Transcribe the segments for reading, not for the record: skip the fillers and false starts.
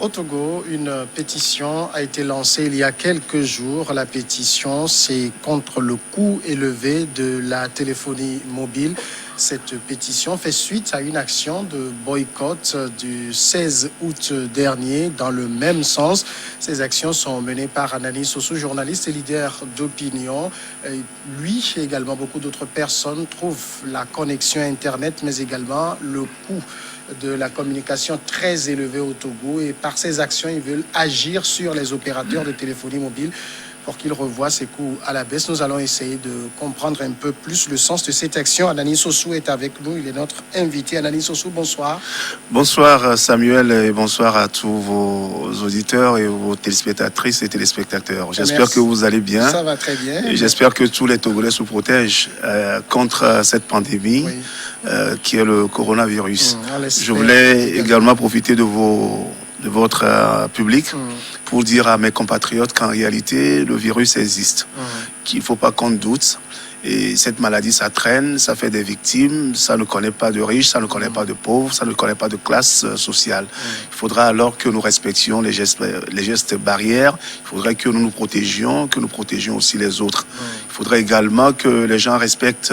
Au Togo, une pétition a été lancée il y a quelques jours. La pétition, c'est contre le coût élevé de la téléphonie mobile. Cette pétition fait suite à une action de boycott du 16 août dernier dans le même sens. Ces actions sont menées par Anani Sossou, journaliste et leader d'opinion. Lui et également beaucoup d'autres personnes trouvent la connexion Internet, mais également le coût de la communication très élevée au Togo, et par ces actions, ils veulent agir sur les opérateurs de téléphonie mobile pour qu'ils revoient ces coûts à la baisse. Nous allons essayer de comprendre un peu plus le sens de cette action. Anani Sossou est avec nous, il est notre invité. Anani Sossou, bonsoir. Bonsoir Samuel et bonsoir à tous vos auditeurs et vos téléspectatrices et téléspectateurs. J'espère que vous allez bien. Ça va très bien. Et j'espère que tous les Togolais se protègent contre cette pandémie qui est le coronavirus. Je voulais également profiter de votre public pour dire à mes compatriotes qu'en réalité, le virus existe, qu'il ne faut pas qu'on doute. Et cette maladie, ça traîne, ça fait des victimes, ça ne connaît pas de riches, ça ne connaît pas de pauvres, ça ne connaît pas de classe sociale. Il faudra alors que nous respections les gestes barrières, il faudrait que nous nous protégions, que nous protégions aussi les autres. Il faudrait également que les gens respectent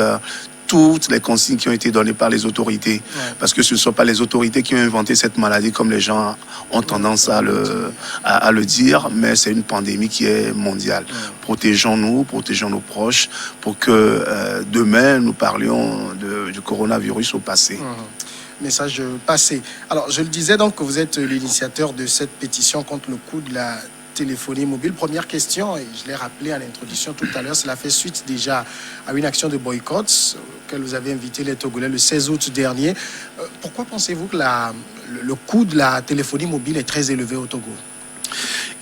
toutes les consignes qui ont été données par les autorités. Parce que ce ne sont pas les autorités qui ont inventé cette maladie comme les gens ont tendance à le dire, mais c'est une pandémie qui est mondiale. Protégeons-nous, protégeons nos proches pour que demain nous parlions du coronavirus au passé. Message passé. Alors, je le disais donc que vous êtes l'initiateur de cette pétition contre le coût de la téléphonie mobile. Première question, et je l'ai rappelé à l'introduction tout à l'heure, cela fait suite déjà à une action de boycott auquel vous avez invité les Togolais le 16 août dernier. Pourquoi pensez-vous que le coût de la téléphonie mobile est très élevé au Togo ?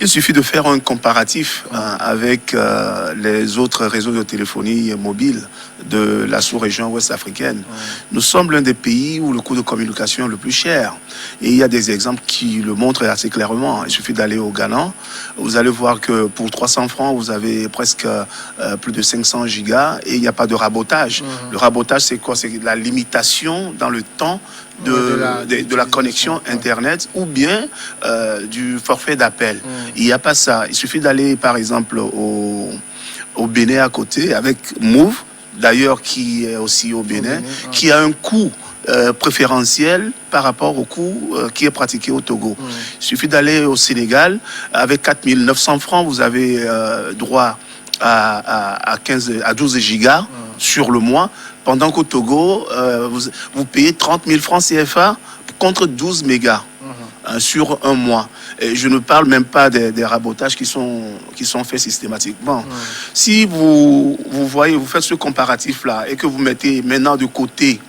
Il suffit de faire un comparatif avec les autres réseaux de téléphonie mobile de la sous-région ouest-africaine. Nous sommes l'un des pays où le coût de communication est le plus cher. Et il y a des exemples qui le montrent assez clairement. Il suffit d'aller au Ghana. Vous allez voir que pour 300 francs, vous avez presque plus de 500 gigas et il n'y a pas de rabotage. Le rabotage, c'est quoi? C'est la limitation dans le temps de la connexion Internet ou bien du forfait d'appel. Il n'y a pas ça. Il suffit d'aller, par exemple, au Bénin à côté, avec Move, d'ailleurs, qui est aussi au Bénin, qui a un coût préférentiel par rapport au coût qui est pratiqué au Togo. Il suffit d'aller au Sénégal, avec 4 900 francs, vous avez droit à 12 gigas sur le mois, pendant qu'au Togo, vous payez 30 000 francs CFA contre 12 mégas. Sur un mois. Et je ne parle même pas des rabotages qui sont faits systématiquement. Si vous voyez, vous faites ce comparatif-là et que vous mettez maintenant de côté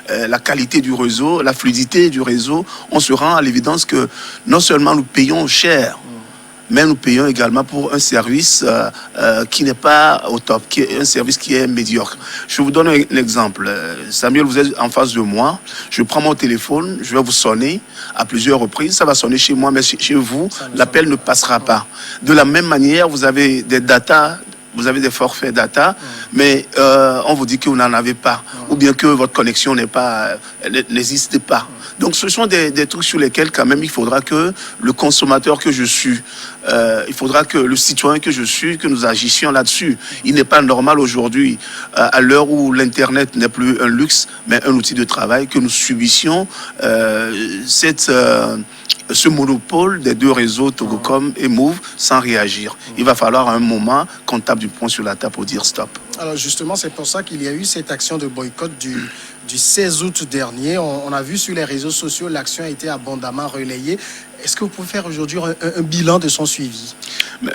la qualité du réseau, la fluidité du réseau, on se rend à l'évidence que non seulement nous payons cher, mais nous payons également pour un service qui n'est pas au top, qui est un service qui est médiocre. Je vous donne un exemple. Samuel, vous êtes en face de moi. Je prends mon téléphone, je vais vous sonner à plusieurs reprises. Ça va sonner chez moi, mais chez vous, l'appel ne passera pas. De la même manière, vous avez des datas, vous avez des forfaits data, mais on vous dit que vous n'en avez pas, ou bien que votre connexion n'existe pas. Donc ce sont des trucs sur lesquels quand même il faudra que le consommateur que je suis, il faudra que le citoyen que je suis, que nous agissions là-dessus. Il n'est pas normal aujourd'hui, à l'heure où l'Internet n'est plus un luxe, mais un outil de travail, que nous subissions ce monopole des deux réseaux Togocom et Move sans réagir. Il va falloir à un moment qu'on tape du poing sur la table pour dire stop. Alors justement, c'est pour ça qu'il y a eu cette action de boycott du 16 août dernier. On a vu sur les réseaux sociaux, l'action a été abondamment relayée. Est-ce que vous pouvez faire aujourd'hui un bilan de son suivi?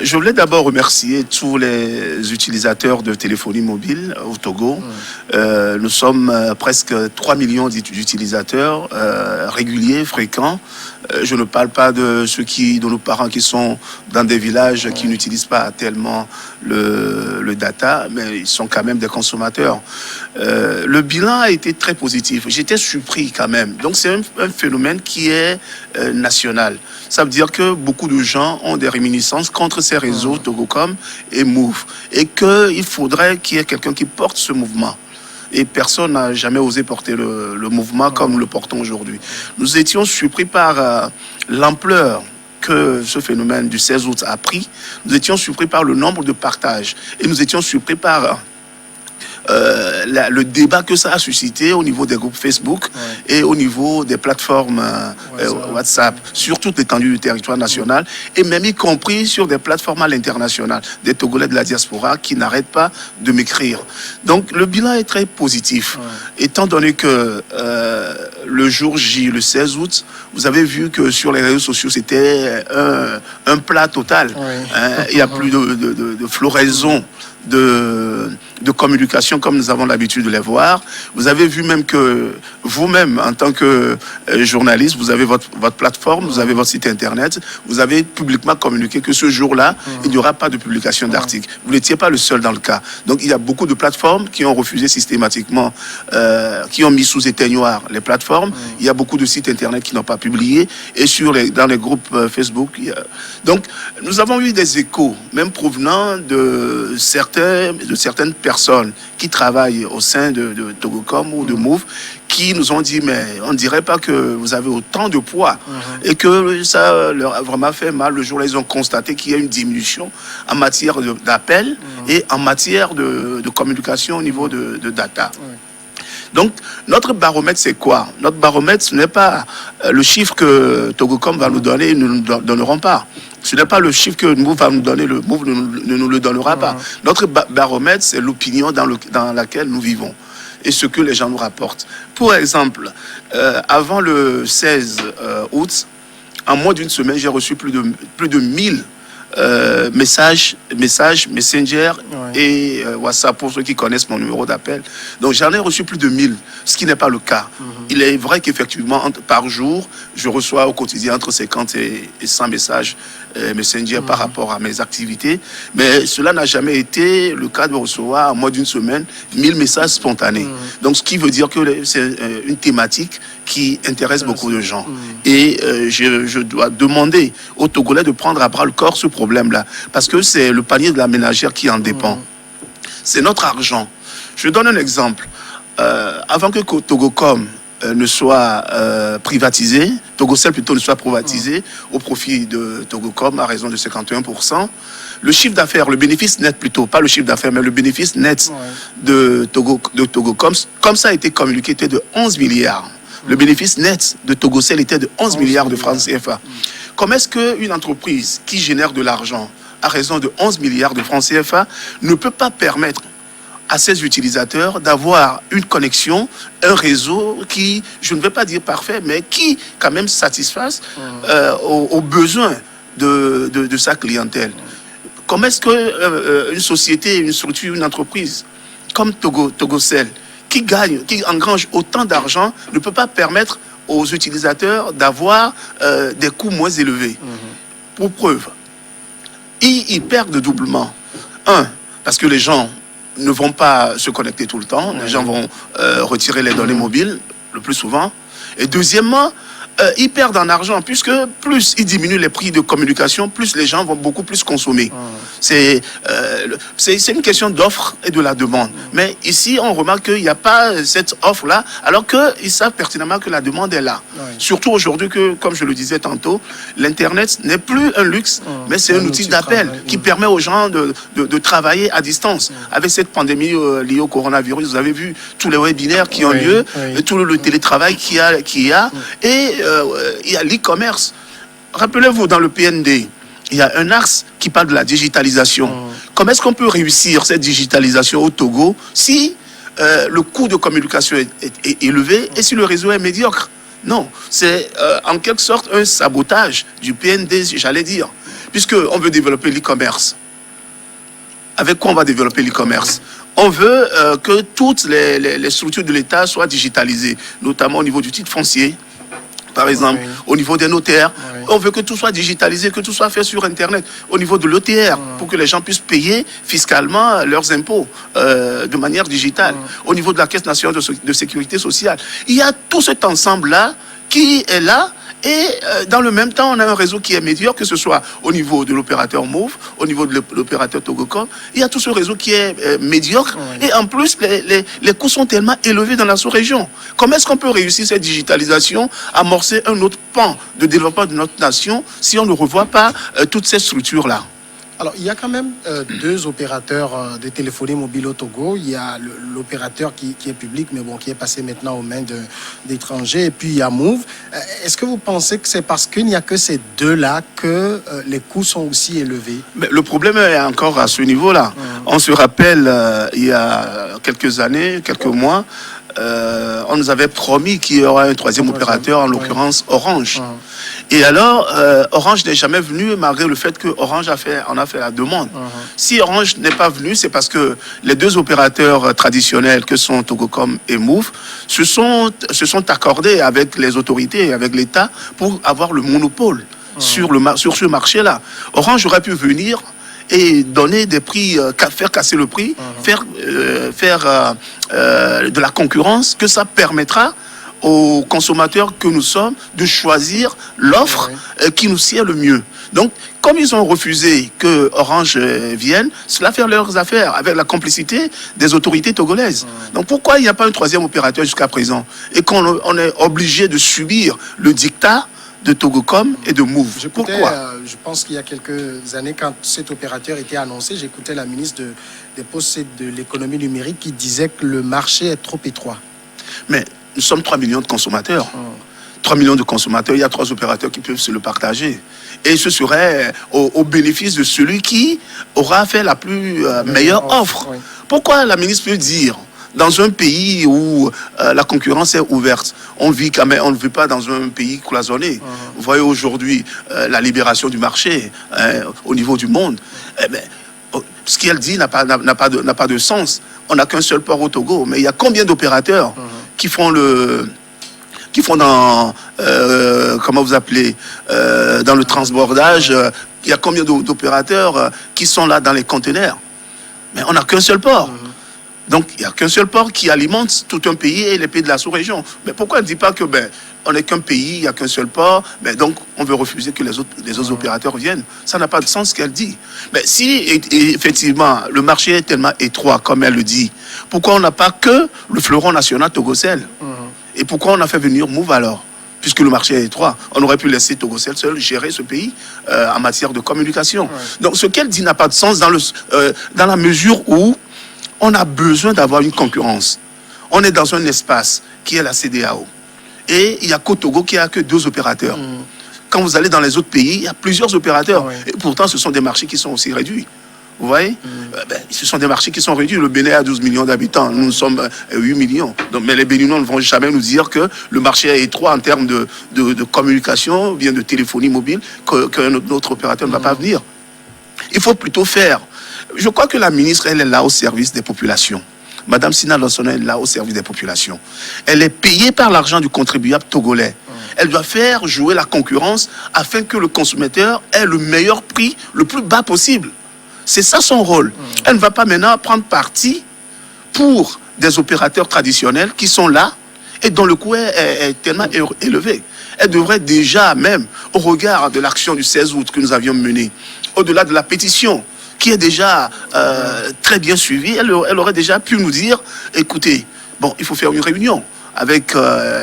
Je voulais d'abord remercier tous les utilisateurs de téléphonie mobile au Togo. Nous sommes presque 3 millions d'utilisateurs réguliers, fréquents. Je ne parle pas de de nos parents qui sont dans des villages qui n'utilisent pas tellement le data, mais ils sont quand même des consommateurs. Le bilan a été très positif. J'étais surpris quand même. Donc c'est un phénomène qui est national. Ça veut dire que beaucoup de gens ont des réminiscences contre ces réseaux Togocom et Move. Et qu'il faudrait qu'il y ait quelqu'un qui porte ce mouvement. et personne n'a jamais osé porter le mouvement comme nous le portons aujourd'hui. Nous étions surpris par l'ampleur que ce phénomène du 16 août a pris. Nous étions surpris par le nombre de partages et nous étions surpris par le débat que ça a suscité au niveau des groupes Facebook et au niveau des plateformes WhatsApp sur toute l'étendue du territoire national et même y compris sur des plateformes à l'international, des Togolais de la diaspora qui n'arrêtent pas de m'écrire. Donc le bilan est très positif, étant donné que le jour J, le 16 août, vous avez vu que sur les réseaux sociaux, c'était un plat total. Il n'y a plus de floraison de communication comme nous avons l'habitude de les voir. Vous avez vu même que vous-même, en tant que journaliste, vous avez votre plateforme, vous avez votre site internet, vous avez publiquement communiqué que ce jour-là, il n'y aura pas de publication d'articles. Vous n'étiez pas le seul dans le cas. Donc il y a beaucoup de plateformes qui ont refusé systématiquement, qui ont mis sous éteignoir les plateformes. Il y a beaucoup de sites internet qui n'ont pas publié et dans les groupes Facebook. Donc nous avons eu des échos, même provenant de certaines personnes qui travaillent au sein de Togocom ou de Move, qui nous ont dit, mais on ne dirait pas que vous avez autant de poids et que ça leur a vraiment fait mal. Le jour-là, ils ont constaté qu'il y a une diminution en matière d'appels et en matière de communication au niveau de data. Donc, notre baromètre, c'est quoi? Notre baromètre, ce n'est pas le chiffre que Togocom va nous donner, ils ne nous donneront pas. Ce n'est pas le chiffre que Move va nous donner, le Move ne nous le donnera pas. Notre baromètre, c'est l'opinion dans laquelle nous vivons et ce que les gens nous rapportent. Pour exemple, avant le 16 août, en moins d'une semaine, j'ai reçu plus de 1000 messages Messenger et WhatsApp pour ceux qui connaissent mon numéro d'appel. Donc j'en ai reçu plus de 1000, ce qui n'est pas le cas. Il est vrai qu'effectivement, par jour, je reçois au quotidien entre 50 et 100 messages Messenger par rapport à mes activités. Mais cela n'a jamais été le cas de recevoir en moins d'une semaine 1000 messages spontanés. Donc ce qui veut dire que c'est une thématique qui intéresse beaucoup de gens. Et je dois demander aux Togolais de prendre à bras le corps ce problème-là. Parce que c'est le panier de la ménagère qui en dépend. C'est notre argent. Je donne un exemple. Avant que Togocom ne soit privatisé, Togocel plutôt ne soit privatisé au profit de Togocom à raison de 51%, le chiffre d'affaires, le bénéfice net plutôt, pas le chiffre d'affaires, mais le bénéfice net de Togocom, comme ça a été communiqué, était de 11 milliards. Le bénéfice net de Togocel était de 11 milliards de francs CFA. Comment est-ce qu'une entreprise qui génère de l'argent à raison de 11 milliards de francs CFA ne peut pas permettre à ses utilisateurs d'avoir une connexion, un réseau qui, je ne vais pas dire parfait, mais qui quand même satisfasse aux besoins de sa clientèle. Comment est-ce qu'une société, une structure, une entreprise comme Togocel, qui engrange autant d'argent, ne peut pas permettre aux utilisateurs d'avoir des coûts moins élevés? Pour preuve, ils perdent doublement. Un, parce que les gens ne vont pas se connecter tout le temps. Les gens vont retirer les données mobiles le plus souvent. Et deuxièmement, ils perdent en argent puisque plus ils diminuent les prix de communication, plus les gens vont beaucoup plus consommer. C'est une question d'offre et de la demande. Mais ici, on remarque qu'il n'y a pas cette offre-là, alors qu'ils savent pertinemment que la demande est là. Surtout aujourd'hui que, comme je le disais tantôt, l'Internet n'est plus un luxe, mais c'est un outil d'appel qui permet aux gens de travailler à distance. Avec cette pandémie liée au coronavirus, vous avez vu tous les webinaires qui ont lieu, et tout le télétravail qu'il y a, et il y a l'e-commerce. Rappelez-vous, dans le PND, il y a un axe qui parle de la digitalisation. Comment est-ce qu'on peut réussir cette digitalisation au Togo si le coût de communication est élevé et si le réseau est médiocre? Non, c'est en quelque sorte un sabotage du PND, j'allais dire, puisqu'on veut développer l'e-commerce. Avec quoi on va développer l'e-commerce? On veut que toutes les structures de l'État soient digitalisées, notamment au niveau du titre foncier, par exemple, au niveau des notaires. On veut que tout soit digitalisé, que tout soit fait sur Internet, au niveau de l'ETR, pour que les gens puissent payer fiscalement leurs impôts de manière digitale, au niveau de la Caisse nationale de sécurité sociale. Il y a tout cet ensemble-là qui est là Et dans le même temps, on a un réseau qui est médiocre, que ce soit au niveau de l'opérateur Move, au niveau de l'opérateur Togocom. Il y a tout ce réseau qui est médiocre. Oui. Et en plus, les coûts sont tellement élevés dans la sous-région. Comment est-ce qu'on peut réussir cette digitalisation, amorcer un autre pan de développement de notre nation si on ne revoit pas toutes ces structures-là? Alors, il y a quand même deux opérateurs de téléphonie mobile au Togo. Il y a l'opérateur qui est public, mais bon, qui est passé maintenant aux mains d'étrangers. Et puis, il y a Move. Est-ce que vous pensez que c'est parce qu'il n'y a que ces deux-là que les coûts sont aussi élevés? Mais le problème est encore à ce niveau-là. On se rappelle, il y a quelques années, quelques mois, on nous avait promis qu'il y aura un troisième opérateur, en l'occurrence Orange. Et alors, Orange n'est jamais venu, malgré le fait que Orange a fait la demande. Si Orange n'est pas venu, c'est parce que les deux opérateurs traditionnels, que sont Togocom et Move, se sont accordés avec les autorités, avec l'État, pour avoir le monopole sur ce marché-là. Orange aurait pu venir et donner des prix, faire casser le prix, faire de la concurrence, que ça permettra aux consommateurs que nous sommes de choisir l'offre qui nous sied le mieux. Donc, comme ils ont refusé que Orange vienne, cela fait leurs affaires avec la complicité des autorités togolaises. Donc, pourquoi il n'y a pas un troisième opérateur jusqu'à présent et qu'on est obligé de subir le dictat de Togocom et de Move? Pourquoi je pense qu'il y a quelques années, quand cet opérateur était annoncé, j'écoutais la ministre des Postes et de l'économie numérique qui disait que le marché est trop étroit. Mais nous sommes 3 millions de consommateurs. 3 millions de consommateurs, il y a 3 opérateurs qui peuvent se le partager. Et ce serait au bénéfice de celui qui aura fait la meilleure offre. Oui. Pourquoi la ministre peut dire, dans un pays où la concurrence est ouverte, on vit quand même, on ne vit pas dans un pays cloisonné. Vous voyez aujourd'hui la libération du marché au niveau du monde. Ce qu'elle dit n'a pas de sens. On n'a qu'un seul port au Togo, mais il y a combien d'opérateurs qui font dans comment vous appelez dans le transbordage? Il y a combien d'opérateurs qui sont là dans les conteneurs? Mais on n'a qu'un seul port. Donc, il n'y a qu'un seul port qui alimente tout un pays et les pays de la sous-région. Mais pourquoi on ne dit pas que on n'est qu'un pays, il n'y a qu'un seul port, donc on veut refuser que les autres opérateurs viennent? Ça n'a pas de sens ce qu'elle dit. Mais si effectivement le marché est tellement étroit comme elle le dit, pourquoi on n'a pas que le fleuron national Togocel? Et pourquoi on a fait venir Move alors? Puisque le marché est étroit, on aurait pu laisser Togocel seul gérer ce pays en matière de communication. Donc ce qu'elle dit n'a pas de sens dans la mesure où on a besoin d'avoir une concurrence. On est dans un espace qui est la CEDEAO. Et il y a qu'au Togo qui a que 2 opérateurs. Quand vous allez dans les autres pays, il y a plusieurs opérateurs. Et pourtant, ce sont des marchés qui sont aussi réduits. Vous voyez, ce sont des marchés qui sont réduits. Le Bénin a 12 millions d'habitants. Nous sommes 8 millions. Donc, mais les Béninois ne vont jamais nous dire que le marché est étroit en termes de communication, bien de téléphonie mobile, qu'un autre opérateur ne va pas venir. Il faut plutôt faire. Je crois que la ministre, elle est là au service des populations. Madame Sina Lansana est là au service des populations. Elle est payée par l'argent du contribuable togolais. Elle doit faire jouer la concurrence afin que le consommateur ait le meilleur prix, le plus bas possible. C'est ça son rôle. Elle ne va pas maintenant prendre parti pour des opérateurs traditionnels qui sont là et dont le coût est tellement élevé. Elle devrait déjà, même au regard de l'action du 16 août que nous avions menée, au-delà de la pétition, qui est déjà très bien suivie, elle aurait déjà pu nous dire, écoutez, il faut faire une réunion avec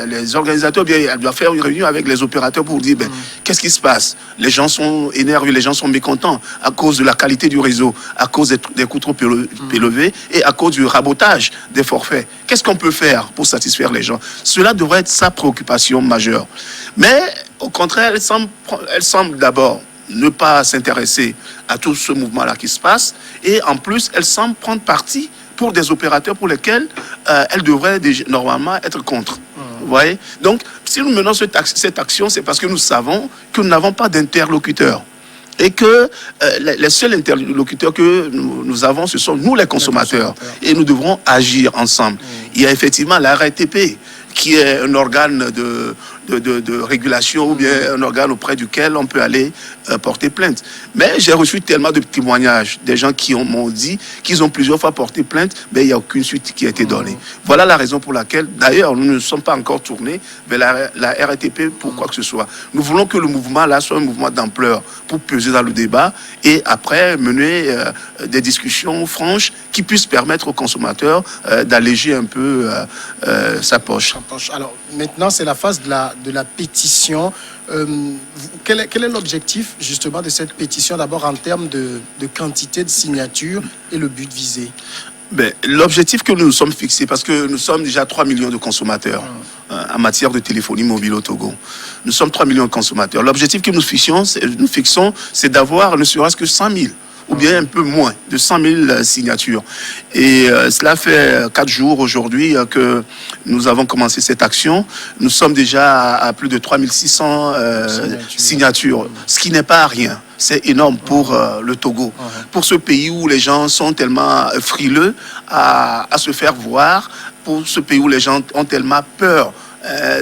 les organisateurs, bien, elle doit faire une réunion avec les opérateurs pour dire, qu'est-ce qui se passe? Les gens sont énervés, les gens sont mécontents à cause de la qualité du réseau, à cause des coûts trop élevés et à cause du rabotage des forfaits. Qu'est-ce qu'on peut faire pour satisfaire les gens? Cela devrait être sa préoccupation majeure. Mais au contraire, elle semble d'abord ne pas s'intéresser à tout ce mouvement-là qui se passe. Et en plus, elle semble prendre parti pour des opérateurs pour lesquels elle devrait normalement être contre. Vous voyez? Donc, si nous menons cette action, c'est parce que nous savons que nous n'avons pas d'interlocuteurs. Et que les seuls interlocuteurs que nous avons, ce sont nous les consommateurs. Et nous devrons agir ensemble. Il y a effectivement la RATP, qui est un organe de régulation ou bien un organe auprès duquel on peut aller porter plainte. Mais j'ai reçu tellement de témoignages, des gens qui m'ont dit qu'ils ont plusieurs fois porté plainte, mais il n'y a aucune suite qui a été donnée. Voilà la raison pour laquelle, d'ailleurs, nous ne sommes pas encore tournés vers la RATP pour quoi que ce soit. Nous voulons que le mouvement là soit un mouvement d'ampleur pour peser dans le débat et après mener des discussions franches qui puissent permettre aux consommateurs d'alléger un peu sa poche. Alors maintenant, c'est la phase de la pétition. Quel est l'objectif justement de cette pétition, d'abord en termes de quantité de signatures et le but visé? L'objectif que nous nous sommes fixés, parce que nous sommes déjà 3 millions de consommateurs en matière de téléphonie mobile au Togo. Nous sommes 3 millions de consommateurs. L'objectif que nous fixons, c'est d'avoir ne serait-ce que 100 000 ou bien un peu moins de 100 000 signatures. Et cela fait 4 jours aujourd'hui que nous avons commencé cette action. Nous sommes déjà à plus de 3600 signatures, ce qui n'est pas rien. C'est énorme pour le Togo, pour ce pays où les gens sont tellement frileux à se faire voir, pour ce pays où les gens ont tellement peur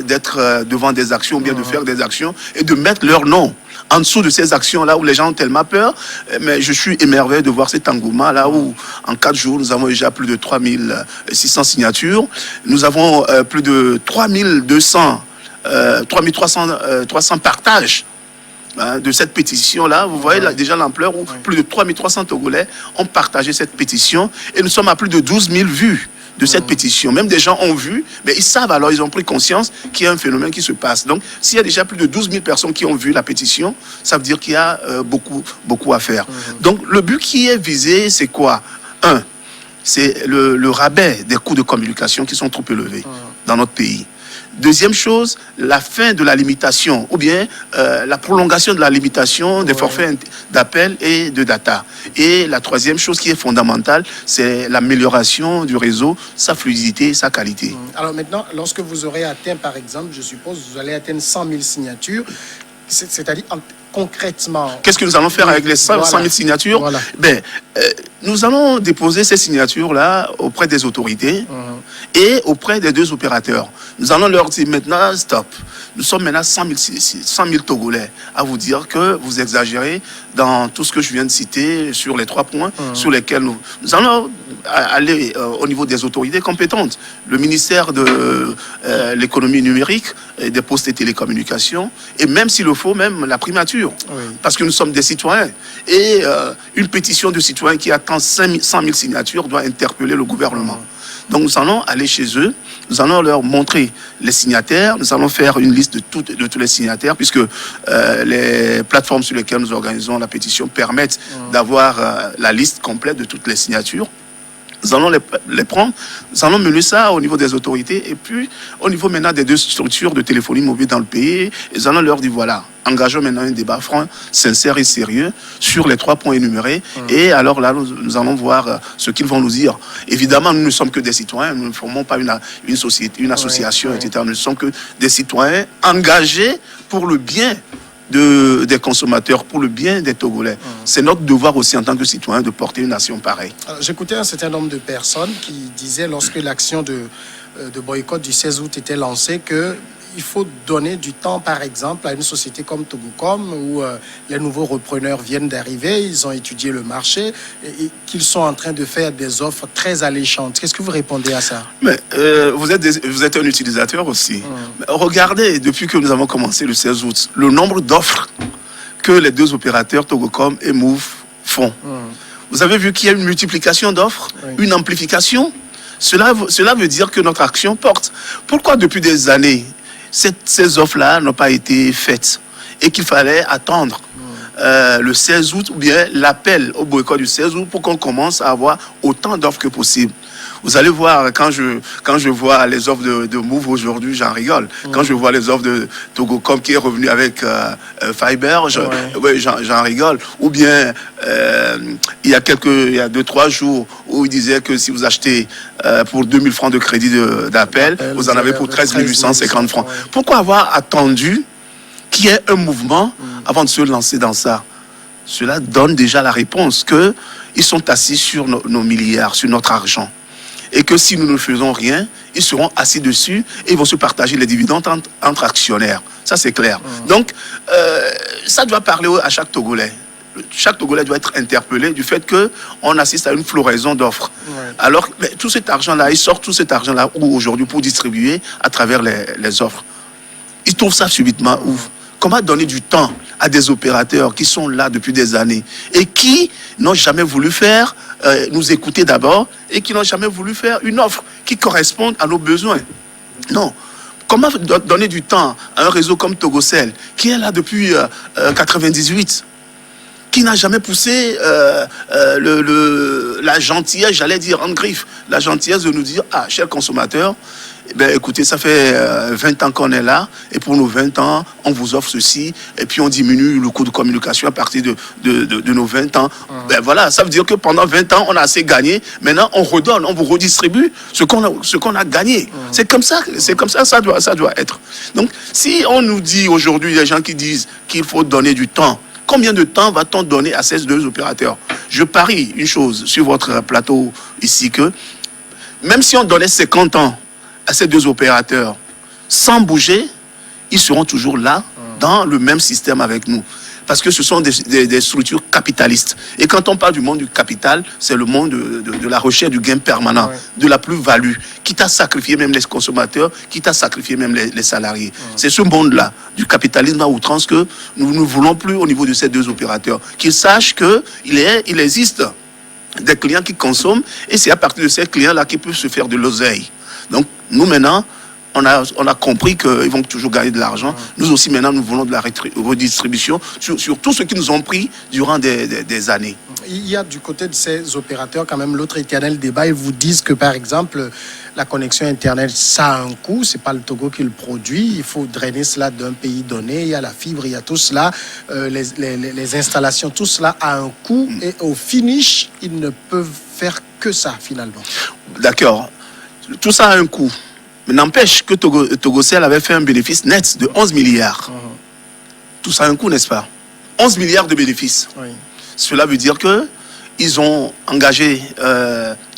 d'être devant des actions ou bien de faire des actions et de mettre leur nom en dessous de ces actions-là où les gens ont tellement peur. Mais je suis émerveillé de voir cet engouement là où en 4 jours nous avons déjà plus de 3600 signatures. Nous avons plus de 3300 partages de cette pétition-là. Vous voyez là, déjà l'ampleur où plus de 3300 Togolais ont partagé cette pétition et nous sommes à plus de 12 000 vues de cette pétition. Même des gens ont vu, mais ils savent alors, ils ont pris conscience qu'il y a un phénomène qui se passe. Donc, s'il y a déjà plus de 12 000 personnes qui ont vu la pétition, ça veut dire qu'il y a beaucoup à faire. Donc, le but qui est visé, c'est quoi? Un, c'est le rabais des coûts de communication qui sont trop élevés dans notre pays. Deuxième chose, la fin de la limitation ou bien la prolongation de la limitation des forfaits d'appel et de data. Et la troisième chose qui est fondamentale, c'est l'amélioration du réseau, sa fluidité et sa qualité. Alors maintenant, lorsque vous aurez atteint, par exemple, je suppose, vous allez atteindre 100 000 signatures, c'est-à-dire concrètement... Qu'est-ce que nous allons faire avec les 100 000 signatures? Nous allons déposer ces signatures-là auprès des autorités et auprès des 2 opérateurs. Nous allons leur dire maintenant, stop. Nous sommes maintenant 100 000 Togolais à vous dire que vous exagérez dans tout ce que je viens de citer sur les 3 points sur lesquels nous allons aller au niveau des autorités compétentes. Le ministère de l'économie numérique, et des postes et télécommunications, et même s'il le faut, même la primature. Parce que nous sommes des citoyens. Et une pétition de citoyens qui attend 100 000 signatures doit interpeller le gouvernement. Donc nous allons aller chez eux, nous allons leur montrer les signataires, nous allons faire une liste de tous les signataires, puisque les plateformes sur lesquelles nous organisons la pétition permettent d'avoir la liste complète de toutes les signatures. Nous allons les prendre, nous allons mener ça au niveau des autorités et puis au niveau maintenant des 2 structures de téléphonie mobile dans le pays. Et nous allons leur dire voilà, engageons maintenant un débat franc, sincère et sérieux sur les 3 points énumérés. Et alors là, nous allons voir ce qu'ils vont nous dire. Évidemment, nous ne sommes que des citoyens, nous ne formons pas une société, une association, etc. Nous ne sommes que des citoyens engagés pour le bien des consommateurs, pour le bien des Togolais. C'est notre devoir aussi en tant que citoyen de porter une action pareille. J'écoutais un certain nombre de personnes qui disaient, lorsque l'action de boycott du 16 août était lancée, qu'il faut donner du temps, par exemple, à une société comme Togocom, où les nouveaux repreneurs viennent d'arriver, ils ont étudié le marché, et qu'ils sont en train de faire des offres très alléchantes. Qu'est-ce que vous répondez à ça? Mais vous êtes un utilisateur aussi. Mais regardez, depuis que nous avons commencé le 16 août, le nombre d'offres que les 2 opérateurs, Togocom et Move, font. Vous avez vu qu'il y a une multiplication d'offres, une amplification. Cela veut dire que notre action porte. Pourquoi depuis des années ces offres-là n'ont pas été faites et qu'il fallait attendre le 16 août ou bien l'appel au boycott du 16 août pour qu'on commence à avoir autant d'offres que possible? Vous allez voir, quand je vois les offres de Move aujourd'hui, j'en rigole. Quand je vois les offres de Togocom qui est revenu avec Fiber, j'en rigole. Ou bien, il y a 2-3 jours où il disait que si vous achetez pour 2000 francs de crédit d'appel, vous en avez pour 13 850 francs. Pourquoi avoir attendu qu'il y ait un mouvement avant de se lancer dans ça? Cela donne déjà la réponse qu'ils sont assis sur nos milliards, sur notre argent. et que si nous ne faisons rien, ils seront assis dessus et ils vont se partager les dividendes entre actionnaires. Ça, c'est clair. Donc, ça doit parler à chaque Togolais. Chaque Togolais doit être interpellé du fait qu'on assiste à une floraison d'offres. Ouais. Alors, tout cet argent-là, ils sortent tout cet argent-là aujourd'hui pour distribuer à travers les offres. Ils trouvent ça subitement ouf. Comment donner du temps à des opérateurs qui sont là depuis des années et qui n'ont jamais voulu faire, nous écouter d'abord, et qui n'ont jamais voulu faire une offre qui corresponde à nos besoins? Non. Comment donner du temps à un réseau comme Togocel, qui est là depuis 1998, qui n'a jamais poussé la gentillesse, j'allais dire en griffe, la gentillesse de nous dire, ah, cher consommateur, eh bien, écoutez, ça fait 20 ans qu'on est là, et pour nos 20 ans, on vous offre ceci, et puis on diminue le coût de communication à partir de nos 20 ans. Ben voilà, ça veut dire que pendant 20 ans, on a assez gagné. Maintenant, on redonne, on vous redistribue ce qu'on a gagné. C'est comme ça, ça doit être. Donc, si on nous dit aujourd'hui, les gens qui disent qu'il faut donner du temps, combien de temps va-t-on donner à ces deux opérateurs? Je parie une chose sur votre plateau ici, que même si on donnait 50 ans à ces deux opérateurs, sans bouger, ils seront toujours là, dans le même système avec nous. Parce que ce sont des structures capitalistes. Et quand on parle du monde du capital, c'est le monde de la recherche du gain permanent, de la plus-value, quitte à sacrifier même les consommateurs, quitte à sacrifier même les salariés. C'est ce monde-là, du capitalisme à outrance, que nous ne voulons plus au niveau de ces deux opérateurs. Qu'ils sachent qu'il existe des clients qui consomment, et c'est à partir de ces clients-là qu'ils peuvent se faire de l'oseille. Donc, nous, maintenant, on a compris qu'ils vont toujours gagner de l'argent. Nous aussi, maintenant, nous voulons de la redistribution sur tout ce qu'ils nous ont pris durant des années. Il y a du côté de ces opérateurs quand même l'autre éternel débat. Ils vous disent que, par exemple, la connexion Internet, ça a un coût. Ce n'est pas le Togo qui le produit. Il faut drainer cela d'un pays donné. Il y a la fibre, il y a tout cela. Les installations, tout cela a un coût. Et au finish, ils ne peuvent faire que ça, finalement. D'accord. Tout ça a un coût. Mais n'empêche que Togocel avait fait un bénéfice net de 11 milliards. Tout ça a un coût, n'est-ce pas? 11 milliards de bénéfices. Oui. Cela veut dire qu'ils ont engagé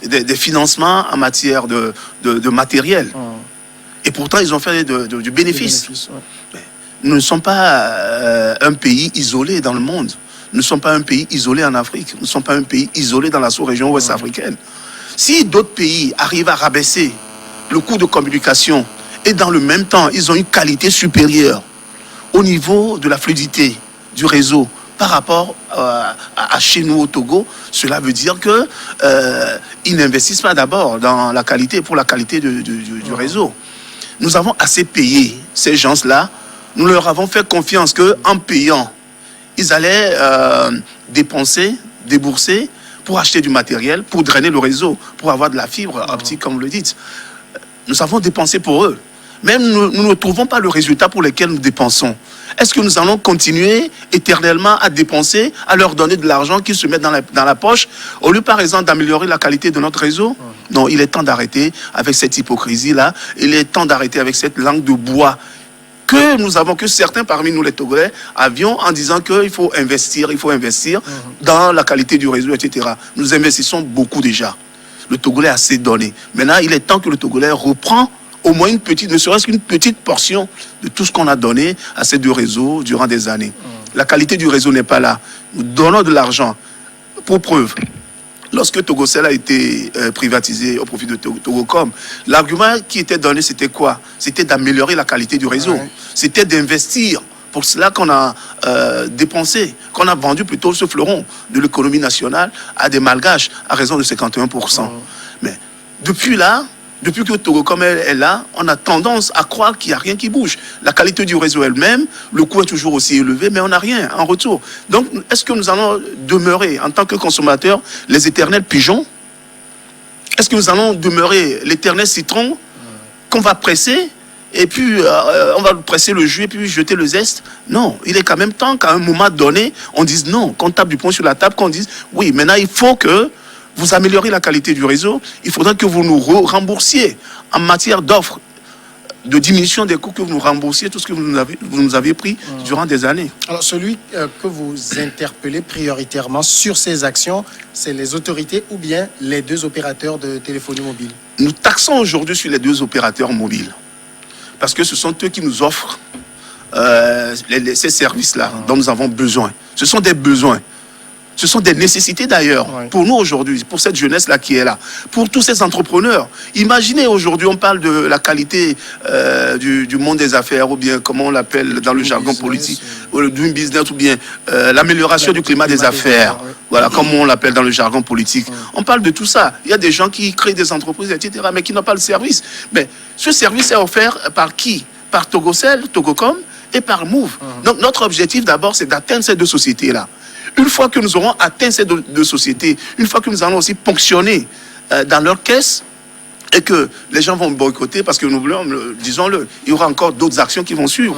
des financements en matière de matériel. Et pourtant, ils ont fait du bénéfice. Nous ne sommes pas un pays isolé dans le monde. Nous ne sommes pas un pays isolé en Afrique. Nous ne sommes pas un pays isolé dans la sous-région ouest africaine. Si d'autres pays arrivent à rabaisser le coût de communication et dans le même temps, ils ont une qualité supérieure au niveau de la fluidité du réseau par rapport à chez nous au Togo, cela veut dire qu'ils n'investissent pas d'abord dans la qualité, pour la qualité du réseau. Nous avons assez payé ces gens-là. Nous leur avons fait confiance qu'en payant, ils allaient débourser pour acheter du matériel, pour drainer le réseau, pour avoir de la fibre optique, comme vous le dites. Nous avons dépensé pour eux. Même nous ne trouvons pas le résultat pour lequel nous dépensons. Est-ce que nous allons continuer éternellement à dépenser, à leur donner de l'argent qu'ils se mettent dans la poche, au lieu, par exemple, d'améliorer la qualité de notre réseau? Non, il est temps d'arrêter avec cette hypocrisie-là. Il est temps d'arrêter avec cette langue de bois que certains parmi nous, les Togolais, avions en disant qu'il faut investir dans la qualité du réseau, etc. Nous investissons beaucoup déjà. Le Togolais a assez donné. Maintenant, il est temps que le Togolais reprend au moins ne serait-ce qu'une petite portion de tout ce qu'on a donné à ces deux réseaux durant des années. La qualité du réseau n'est pas là. Nous donnons de l'argent. Pour preuve, lorsque Togocel a été privatisé au profit de Togocom, l'argument qui était donné, c'était quoi? C'était d'améliorer la qualité du réseau. C'était d'investir. Pour cela qu'on a dépensé, qu'on a vendu plutôt ce fleuron de l'économie nationale à des malgaches à raison de 51%. Mais depuis que Togocom est là, on a tendance à croire qu'il n'y a rien qui bouge. La qualité du réseau elle-même, le coût est toujours aussi élevé, mais on n'a rien en retour. Donc, est-ce que nous allons demeurer, en tant que consommateurs, les éternels pigeons? Est-ce que nous allons demeurer l'éternel citron qu'on va presser? Et puis, on va presser le jus et puis jeter le zeste? Non, il est quand même temps qu'à un moment donné, on dise non, qu'on tape du poing sur la table, qu'on dise oui, maintenant il faut que vous améliorez la qualité du réseau, il faudra que vous nous remboursiez en matière d'offres de diminution des coûts, que vous nous remboursiez tout ce que vous nous aviez pris durant des années. Alors, celui que vous interpellez prioritairement sur ces actions, c'est les autorités ou bien les deux opérateurs de téléphonie mobile? Nous taxons aujourd'hui sur les deux opérateurs mobiles, parce que ce sont eux qui nous offrent ces services-là dont nous avons besoin. Ce sont des besoins. Ce sont des nécessités d'ailleurs, pour nous aujourd'hui, pour cette jeunesse-là qui est là, pour tous ces entrepreneurs. Imaginez aujourd'hui, on parle de la qualité du monde des affaires, ou bien comment on l'appelle dans le jargon politique, ou le doing business, ou bien l'amélioration du climat des affaires, voilà, comme on l'appelle dans le jargon politique. On parle de tout ça. Il y a des gens qui créent des entreprises, etc., mais qui n'ont pas le service. Mais ce service est offert par qui? Par Togocel, Togocom et par Move. Donc notre objectif d'abord, c'est d'atteindre ces deux sociétés-là. Une fois que nous aurons atteint ces deux sociétés, une fois que nous allons aussi ponctionner dans leur caisse et que les gens vont boycotter, parce que nous voulons, disons-le, il y aura encore d'autres actions qui vont suivre.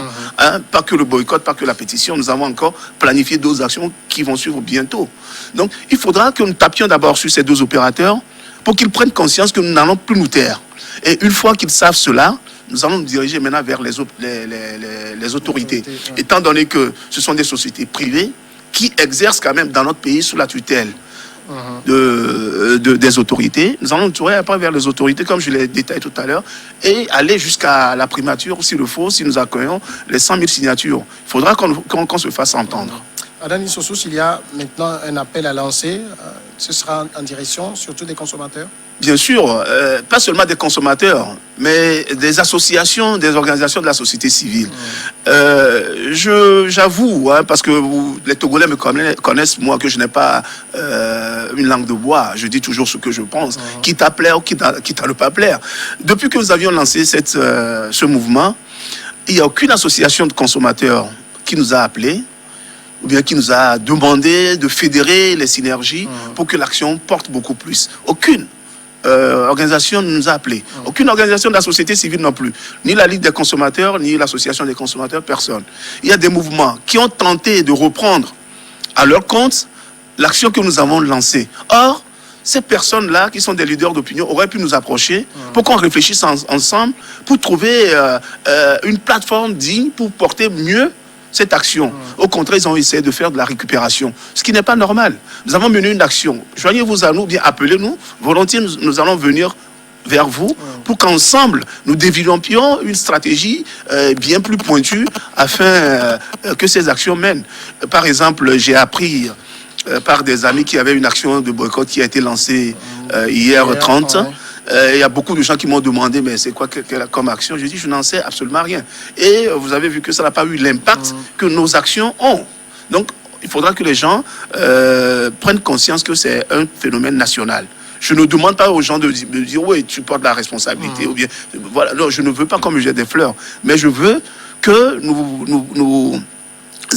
Pas que le boycott, pas que la pétition, nous avons encore planifié d'autres actions qui vont suivre bientôt. Donc il faudra que nous tapions d'abord sur ces deux opérateurs pour qu'ils prennent conscience que nous n'allons plus nous taire. Et une fois qu'ils savent cela, nous allons nous diriger maintenant vers les autorités. Étant donné que ce sont des sociétés privées qui exercent quand même dans notre pays sous la tutelle des autorités. Nous allons nous tourner après vers les autorités, comme je l'ai détaillé tout à l'heure, et aller jusqu'à la primature, s'il le faut, si nous accueillons les 100 000 signatures. Il faudra qu'on se fasse entendre. Adani Sossou, il y a maintenant un appel à lancer. Ce sera en direction surtout des consommateurs? Bien sûr, pas seulement des consommateurs, mais des associations, des organisations de la société civile. J'avoue, parce que les Togolais me connaissent, moi, que je n'ai pas une langue de bois. Je dis toujours ce que je pense, quitte à plaire ou quitte à ne pas plaire. Depuis que nous avions lancé ce mouvement, il n'y a aucune association de consommateurs qui nous a appelés, ou bien qui nous a demandé de fédérer les synergies pour que l'action porte beaucoup plus. Aucune organisation ne nous a appelés. Aucune organisation de la société civile non plus. Ni la Ligue des consommateurs, ni l'association des consommateurs, personne. Il y a des mouvements qui ont tenté de reprendre à leur compte l'action que nous avons lancée. Or, ces personnes-là, qui sont des leaders d'opinion, auraient pu nous approcher pour qu'on réfléchisse ensemble, pour trouver une plateforme digne pour porter mieux cette action. Au contraire, ils ont essayé de faire de la récupération, ce qui n'est pas normal. Nous avons mené une action. Joignez-vous à nous, bien appelez-nous. Volontiers, nous allons venir vers vous pour qu'ensemble, nous développions une stratégie bien plus pointue afin que ces actions mènent. Par exemple, j'ai appris par des amis qui avaient une action de boycott qui a été lancée hier 30. Il y a beaucoup de gens qui m'ont demandé, mais c'est quoi comme action? Je dis, je n'en sais absolument rien. Et vous avez vu que ça n'a pas eu l'impact que nos actions ont. Donc, il faudra que les gens prennent conscience que c'est un phénomène national. Je ne demande pas aux gens de dire, oui, tu portes la responsabilité. Ou bien, voilà. Non, je ne veux pas qu'on me jette des fleurs. Mais je veux que nous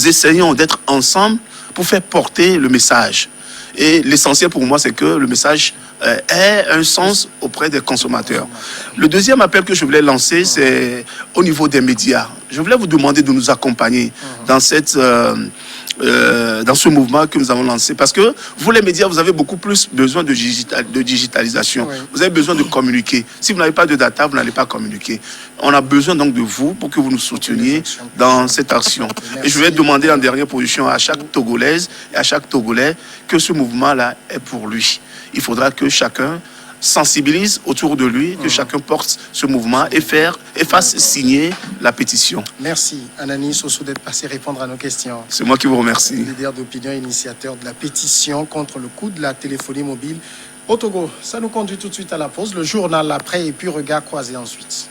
essayons d'être ensemble pour faire porter le message. Et l'essentiel pour moi, c'est que le message ait un sens auprès des consommateurs. Le deuxième appel que je voulais lancer, c'est au niveau des médias. Je voulais vous demander de nous accompagner dans dans ce mouvement que nous avons lancé. Parce que vous, les médias, vous avez beaucoup plus besoin de digitalisation. Vous avez besoin de communiquer. Si vous n'avez pas de data, vous n'allez pas communiquer. On a besoin donc de vous pour que vous nous souteniez dans cette action. Et je vais demander en dernière position à chaque Togolaise et à chaque Togolais que ce mouvement-là est pour lui. Il faudra que chacun sensibilise autour de lui, que chacun porte ce mouvement et fasse signer la pétition. Merci Adani Sossou d'être passé répondre à nos questions. C'est moi qui vous remercie. Leader d'opinion, initiateur de la pétition contre le coût de la téléphonie mobile au Togo. Ça nous conduit tout de suite à la pause, le journal après et puis regard croisé ensuite.